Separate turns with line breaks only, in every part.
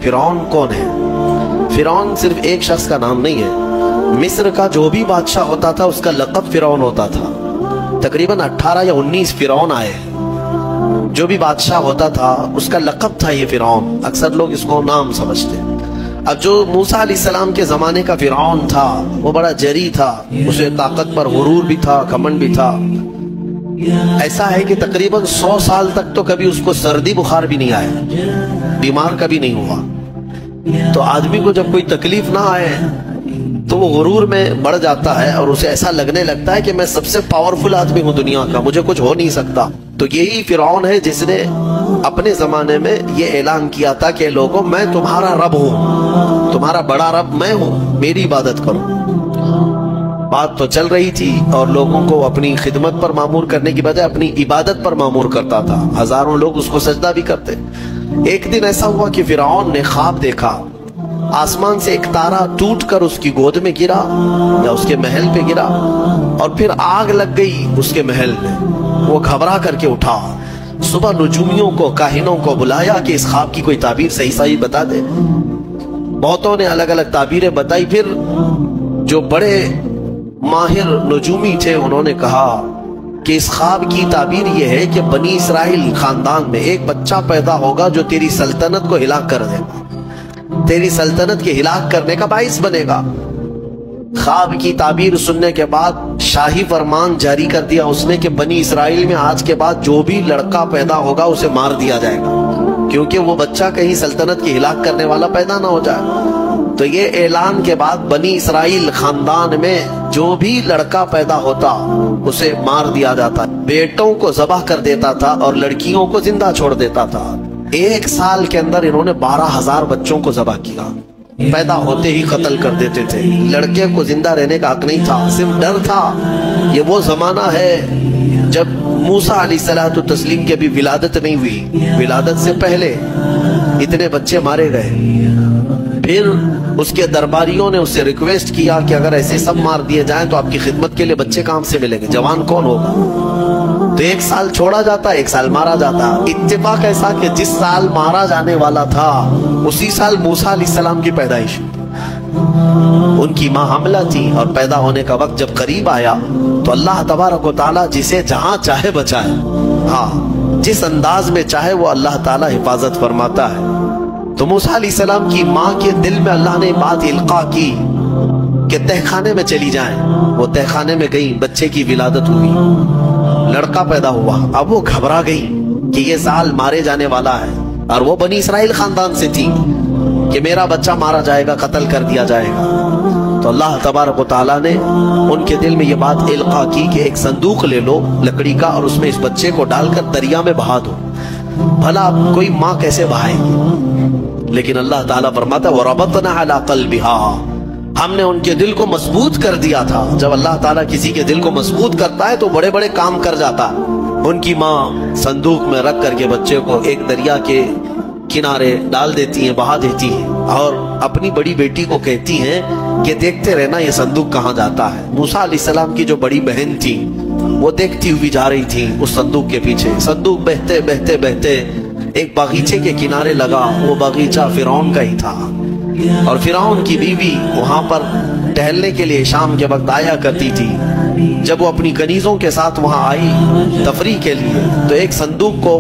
فرعون کون ہے؟ فرعون صرف ایک شخص کا نام نہیں ہے، مصر کا جو بھی بادشاہ ہوتا تھا اس کا لقب فرعون ہوتا تھا۔ تقریباً 18 یا 19 فرعون آئے، جو بھی بادشاہ ہوتا تھا اس کا لقب تھا یہ فرعون، اکثر لوگ اس کو نام سمجھتے۔ اب جو موسیٰ علیہ السلام کے زمانے کا فرعون تھا وہ بڑا جری تھا، اسے طاقت پر غرور بھی تھا، گھمنڈ بھی تھا۔ ایسا ہے کہ تقریباً 100 سال تک تو کبھی اس کو سردی بخار بھی نہیں آیا، بیمار کبھی نہیں ہوا۔ تو آدمی کو جب کوئی تکلیف نہ آئے تو وہ غرور میں بڑھ جاتا ہے اور اسے ایسا لگنے لگتا ہے کہ میں سب سے پاورفل آدمی ہوں دنیا کا، مجھے کچھ ہو نہیں سکتا۔ تو یہی فرعون ہے جس نے اپنے زمانے میں یہ اعلان کیا تھا کہ لوگوں میں تمہارا رب ہوں، تمہارا بڑا رب میں ہوں، میری عبادت کرو۔ بات تو چل رہی تھی اور لوگوں کو اپنی خدمت پر معمور کرنے کی بجائے اپنی عبادت پر معمور کرتا تھا، ہزاروں لوگ اس کو سجدہ بھی کرتے۔ ایک دن ایسا ہوا کہ فرعون نے خواب دیکھا، آسمان سے ایک تارا ٹوٹ کر اس کی گود میں گرا یا اس کے محل پہ گرا اور پھر آگ لگ گئی اس کے محل میں۔ وہ گھبرا کر کے اٹھا، صبح نجومیوں کو، کاہنوں کو بلایا کہ اس خواب کی کوئی تعبیر صحیح بتا دے۔ بہتوں نے الگ الگ تعبیریں بتائی، پھر جو بڑے ماہر نجومی تھے انہوں نے کہا کہ اس خواب کی تعبیر یہ ہے کہ بنی اسرائیل خاندان میں ایک بچہ پیدا ہوگا جو تیری سلطنت کو ہلاک کر دے گا، تیری سلطنت کے ہلاک کرنے کا باعث بنے گا۔ خواب کی تعبیر سننے کے بعد شاہی فرمان جاری کر دیا اس نے کہ بنی اسرائیل میں آج کے بعد جو بھی لڑکا پیدا ہوگا اسے مار دیا جائے گا، کیونکہ وہ بچہ کہیں سلطنت کی ہلاک کرنے والا پیدا نہ ہو جائے۔ تو یہ اعلان کے بعد بنی اسرائیل خاندان میں جو بھی لڑکا پیدا ہوتا اسے مار دیا جاتا، بیٹوں کو ذبح کر دیتا تھا اور لڑکیوں کو زندہ چھوڑ دیتا تھا۔ 1 سال کے اندر انہوں نے 12,000 بچوں کو ذبح کیا، پیدا ہوتے ہی قتل کر دیتے تھے۔ لڑکے کو زندہ رہنے کا حق نہیں تھا، صرف ڈر تھا۔ یہ وہ زمانہ ہے جب موسیٰ علیہ السلام کی ابھی ولادت نہیں ہوئی، ولادت سے پہلے اتنے بچے مارے گئے۔ پھر اس کے درباریوں نے اس سے ریکویسٹ کیا کہ اگر ایسے سب مار دیے جائیں تو آپ کی خدمت کے لیے بچے کہاں سے ملیں گے، جوان کون ہوگا؟ تو 1 سال چھوڑا جاتا، 1 سال مارا جاتا۔ اتفاق ایسا کہ جس سال مارا جانے والا تھا اسی سال موسیٰ علیہ السلام کی پیدائش، ان کی ماں حاملہ تھی اور پیدا ہونے کا وقت جب قریب آیا تو اللہ تبارک و تعالیٰ جسے جہاں چاہے بچائے، ہاں جس انداز میں چاہے وہ اللہ تعالیٰ حفاظت فرماتا ہے۔ تو موسیٰ علیہ السلام کی ماں کے دل میں اللہ نے بات القاء کی کہ تہ خانے میں چلی جائیں۔ وہ تہ خانے میں گئی، بچے کی ولادت ہوئی، لڑکا پیدا ہوا۔ اب وہ گھبرا گئی کہ یہ سال مارے جانے والا ہے، اور وہ بنی اسرائیل خاندان سے تھی کہ میرا بچہ مارا جائے گا، قتل کر دیا جائے گا۔ تو اللہ تبارک و تعالیٰ نے ان کے دل میں یہ بات القاء کی کہ ایک صندوق لے لو لکڑی کا اور اس میں اس بچے کو ڈال کر دریا میں بہا دو۔ بھلا کوئی ماں کیسے بہائے گی؟ لیکن اللہ تعالیٰ فرماتا ہے وَرَبَطْنَا عَلَىٰ قَلْبِهَا، ہم نے ان کے دل کو مضبوط کر دیا تھا۔ جب اللہ تعالیٰ کسی کے دل کو مضبوط کرتا ہے تو بڑے بڑے کام کر جاتا ہے۔ ان کی ماں صندوق میں رکھ کر کے بچے کو ایک دریا کے کنارے ڈال دیتی ہیں، بہا دیتی ہیں، اور اپنی بڑی بیٹی کو کہتی ہیں کہ دیکھتے رہنا یہ صندوق کہاں جاتا ہے۔ موسیٰ علیہ السلام کی جو بڑی بہن تھی وہ دیکھتی ہوئی جا رہی تھی اس صندوق کے پیچھے۔ صندوق بہتے بہتے بہتے ایک باغیچے کے کنارے لگا، وہ باغیچہ فرعون کا ہی تھا، اور فرعون کی بیوی وہاں پر ٹہلنے کے لیے شام کے وقت آیا کرتی تھی۔ جب وہ اپنی کنیزوں کے ساتھ وہاں آئی تفریح کے لیے تو ایک صندوق کو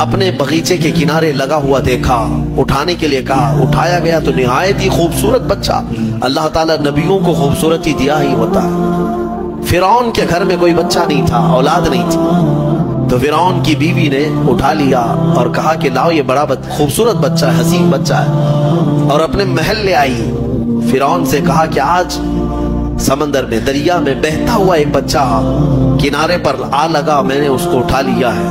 اپنے باغیچے کے کنارے لگا ہوا دیکھا، اٹھانے کے لیے کہا، اٹھایا گیا تو نہایت ہی خوبصورت بچہ۔ اللہ تعالیٰ نبیوں کو خوبصورتی دیا ہی ہوتا ہے۔ فرعون کے گھر میں کوئی بچہ نہیں تھا، اولاد نہیں تھی، تو فرعون کی بیوی نے اٹھا لیا اور کہا کہ لاؤ یہ بڑا خوبصورت بچہ ہے، حسین بچہ ہے، اور اپنے محل لے آئی۔ فرعون سے کہا کہ آج سمندر میں، دریا میں بہتا ہوا ایک بچہ کنارے پر آ لگا، میں نے اس کو اٹھا لیا ہے۔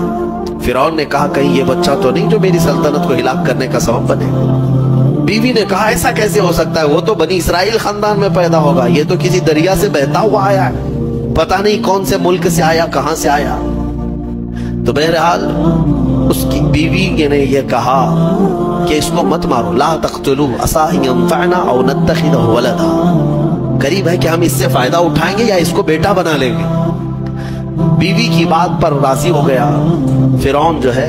فرعون نے کہا کہیں یہ بچہ تو نہیں جو میری سلطنت کو ہلاک کرنے کا سبب بنے۔ بیوی نے کہا ایسا کیسے ہو سکتا ہے، وہ تو بنی اسرائیل خاندان میں پیدا ہوگا، یہ تو کسی دریا سے بہتا ہوا آیا ہے، پتہ نہیں کون سے ملک سے آیا، کہاں سے آیا۔ تو بہرحال اس کی بیوی نے یہ کہا کہ اس کو مت مارو، لا تقتلوا عسى ان ينفعنا او نتخذه ولدا، قریب ہے کہ ہم اس سے فائدہ اٹھائیں گے یا اس کو بیٹا بنا لیں گے۔ بیوی کی بات پر راضی ہو گیا، فرعون جو ہے